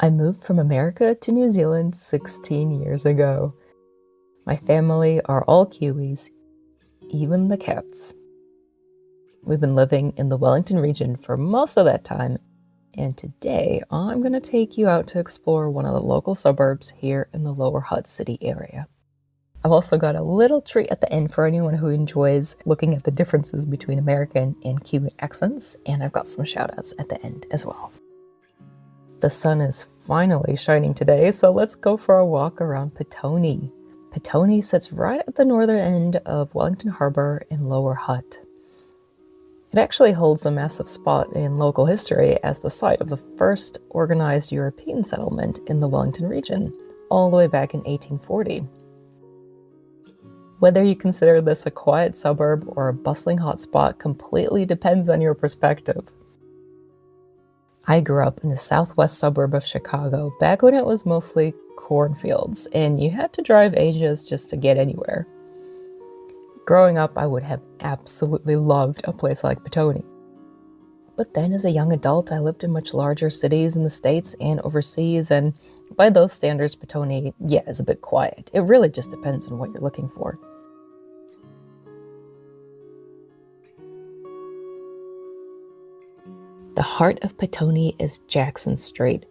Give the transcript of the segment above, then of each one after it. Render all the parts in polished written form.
I moved from America to New Zealand 16 years ago. My family are all Kiwis, even the cats. We've been living in the Wellington region for most of that time, and today I'm going to take you out to explore one of the local suburbs here in the Lower Hutt city area. I've also got a little treat at the end for anyone who enjoys looking at the differences between American and Kiwi accents, and I've got some shout-outs at the end as well. The sun is finally shining today, so let's go for a walk around Petone. Petone sits right at the northern end of Wellington Harbour in Lower Hutt. It actually holds a massive spot in local history as the site of the first organized European settlement in the Wellington region, all the way back in 1840. Whether you consider this a quiet suburb or a bustling hotspot completely depends on your perspective. I grew up in the southwest suburb of Chicago back when it was mostly cornfields, and you had to drive ages just to get anywhere. Growing up, I would have absolutely loved a place like Petone. But then as a young adult, I lived in much larger cities in the States and overseas, and by those standards, Petone, is a bit quiet. It really just depends on what you're looking for. The heart of Petone is Jackson Street.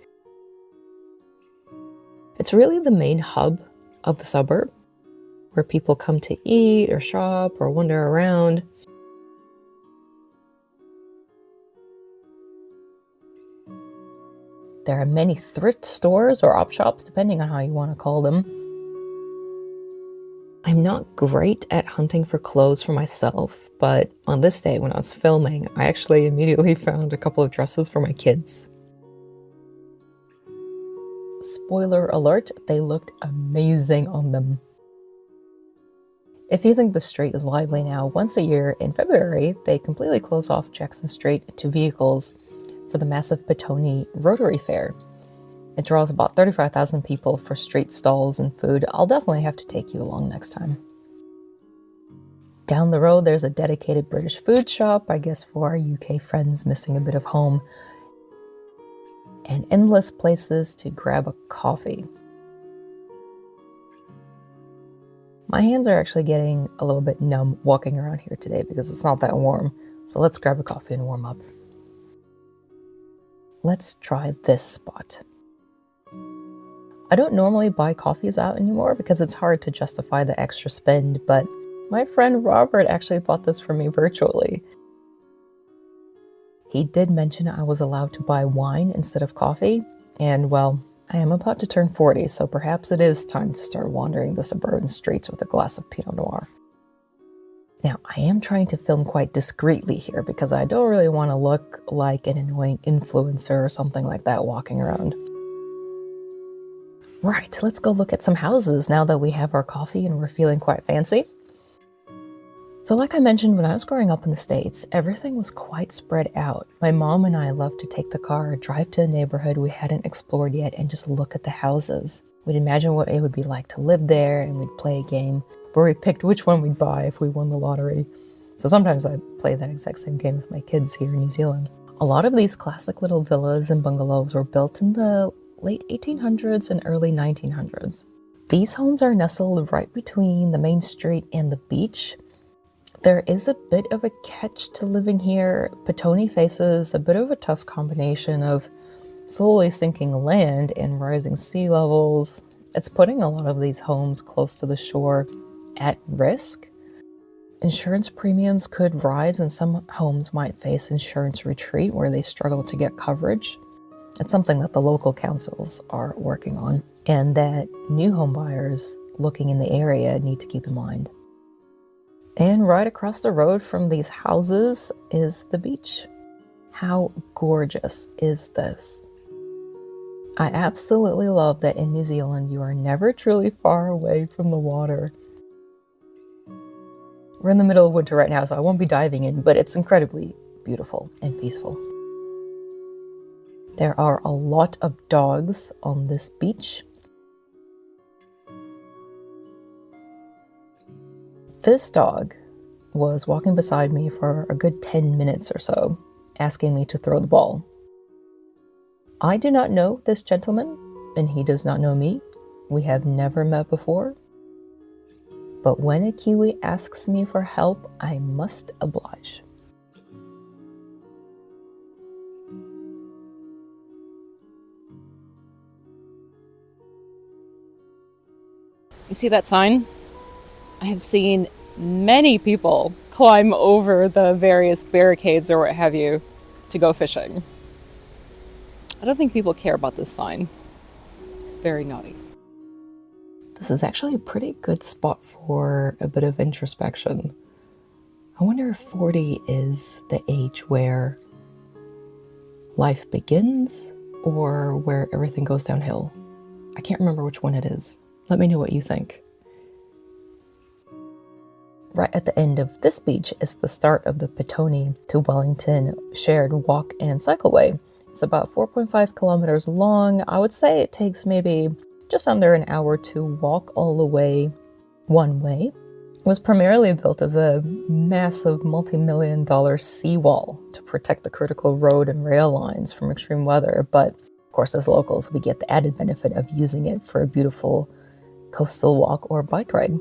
It's really the main hub of the suburb, where people come to eat or shop or wander around. There are many thrift stores or op shops, depending on how you want to call them. I'm not great at hunting for clothes for myself, but on this day when I was filming, I actually immediately found a couple of dresses for my kids. Spoiler alert, they looked amazing on them. If you think the street is lively now, once a year in February, they completely close off Jackson Street to vehicles for the massive Petone Rotary Fair. It draws about 35,000 people for street stalls and food. I'll definitely have to take you along next time. Down the road, there's a dedicated British food shop, I guess for our UK friends missing a bit of home, and endless places to grab a coffee. My hands are actually getting a little bit numb walking around here today because it's not that warm, so let's grab a coffee and warm up. Let's try this spot. I don't normally buy coffees out anymore because it's hard to justify the extra spend, but my friend Robert actually bought this for me virtually. He did mention I was allowed to buy wine instead of coffee, and well, I am about to turn 40, so perhaps it is time to start wandering the suburban streets with a glass of Pinot Noir. Now, I am trying to film quite discreetly here because I don't really want to look like an annoying influencer or something like that walking around. Right, let's go look at some houses now that we have our coffee and we're feeling quite fancy. So like I mentioned, when I was growing up in the States, everything was quite spread out. My mom and I loved to take the car, drive to a neighborhood we hadn't explored yet, and just look at the houses. We'd imagine what it would be like to live there, and we'd play a game where we picked which one we'd buy if we won the lottery. So sometimes I play that exact same game with my kids here in New Zealand. A lot of these classic little villas and bungalows were built in the late 1800s and early 1900s. These homes are nestled right between the main street and the beach. There is a bit of a catch to living here. Petone faces a bit of a tough combination of slowly sinking land and rising sea levels. It's putting a lot of these homes close to the shore at risk. Insurance premiums could rise and some homes might face insurance retreat where they struggle to get coverage. It's something that the local councils are working on and that new home buyers looking in the area need to keep in mind. And right across the road from these houses is the beach. How gorgeous is this? I absolutely love that in New Zealand you are never truly far away from the water. We're in the middle of winter right now, so I won't be diving in, but it's incredibly beautiful and peaceful. There are a lot of dogs on this beach. This dog was walking beside me for a good 10 minutes or so, asking me to throw the ball. I do not know this gentleman, and he does not know me. We have never met before. But when a Kiwi asks me for help, I must oblige. You see that sign? I have seen many people climb over the various barricades or what have you to go fishing. I don't think people care about this sign. Very naughty. This is actually a pretty good spot for a bit of introspection. I wonder if 40 is the age where life begins or where everything goes downhill. I can't remember which one it is. Let me know what you think. Right at the end of this beach is the start of the Petone to Wellington shared walk and cycleway. It's about 4.5 kilometers long. I would say it takes maybe just under an hour to walk all the way one way. It was primarily built as a massive multi-million-dollar seawall to protect the critical road and rail lines from extreme weather. But of course, as locals, we get the added benefit of using it for a beautiful coastal walk or bike ride.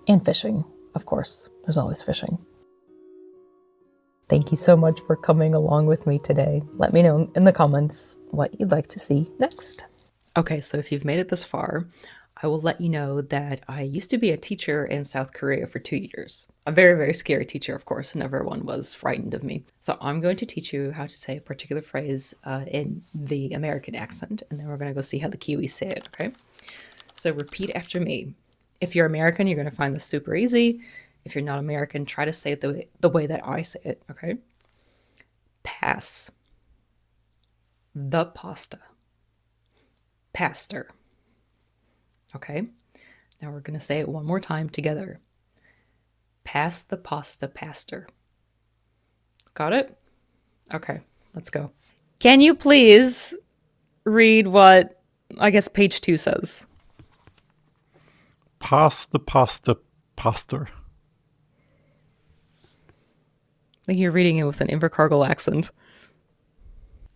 And fishing, of course. There's always fishing. Thank you so much for coming along with me today. Let me know in the comments what you'd like to see next. Okay, so if you've made it this far, I will let you know that I used to be a teacher in South Korea for 2 years. A very, very scary teacher, of course, and everyone was frightened of me. So I'm going to teach you how to say a particular phrase in the American accent, and then we're going to go see how the Kiwis say it, okay? So repeat after me. If you're American, you're going to find this super easy. If you're not American, try to say it the way that I say it, okay? Pass the pasta. Pastor. Okay? Now we're going to say it one more time together. Pass the pasta, pastor. Got it? Okay, let's go. Can you please read what, I guess, page 2 says? Pass the pasta, pastor. Like you're reading it with an Invercargill accent.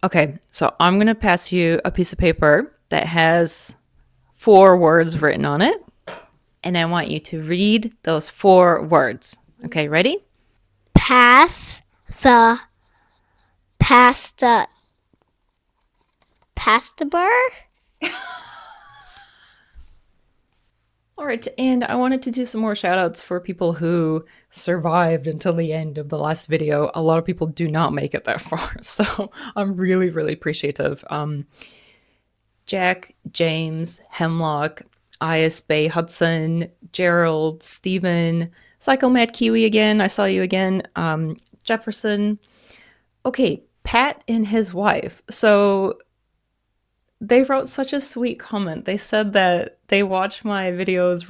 Okay, so I'm going to pass you a piece of paper that has 4 words written on it. And I want you to read those 4 words. Okay, ready? Pass the pasta. Pasta bar? All right, and I wanted to do some more shout outs for people who survived until the end of the last video. A lot of people do not make it that far, so I'm really, really appreciative. Jack, James, Hemlock, IS Bay Hudson, Gerald, Stephen, Psycho Mad Kiwi again, I saw you again, Jefferson. Okay, Pat and his wife. So they wrote such a sweet comment. They said that they watch my videos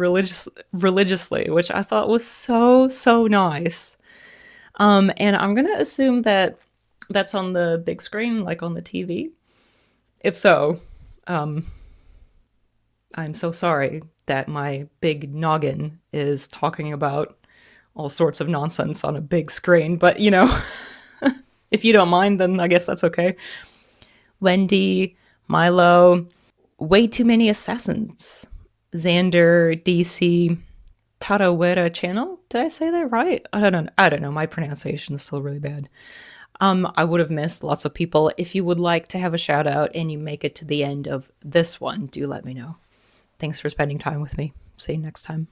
religiously, which I thought was so nice. And I'm gonna assume that that's on the big screen, like on the TV. If so, I'm so sorry that my big noggin is talking about all sorts of nonsense on a big screen, but you know, if you don't mind, then I guess that's okay. Wendy, Milo, way too many assassins. Xander, DC, Tarawera channel. Did I say that right? I don't know. My pronunciation is still really bad. I would have missed lots of people. If you would like to have a shout out and you make it to the end of this one, do let me know. Thanks for spending time with me. See you next time.